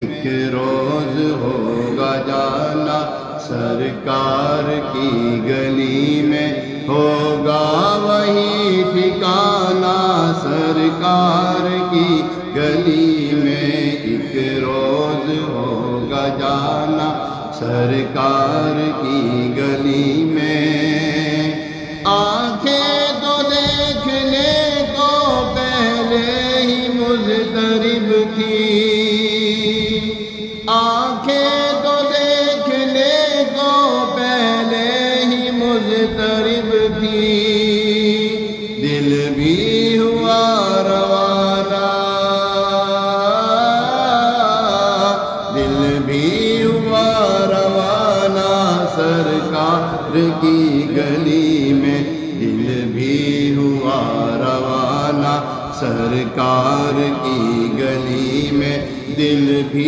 ایک روز ہوگا جانا سرکار کی گلی میں، ہوگا وہی ٹھکانا سرکار کی گلی میں۔ ایک روز ہوگا جانا سرکار کی گلی میں، آنکھیں تو دیکھنے کو پہلے ہی مضطرب تھی، آنکھیں تو دیکھنے کو پہلے ہی مضطرب تھی، دل بھی ہوا روانہ، دل بھی ہوا روانہ سرکار کی گلی میں، دل بھی ہوا روانہ سرکار کی گلی میں، دل بھی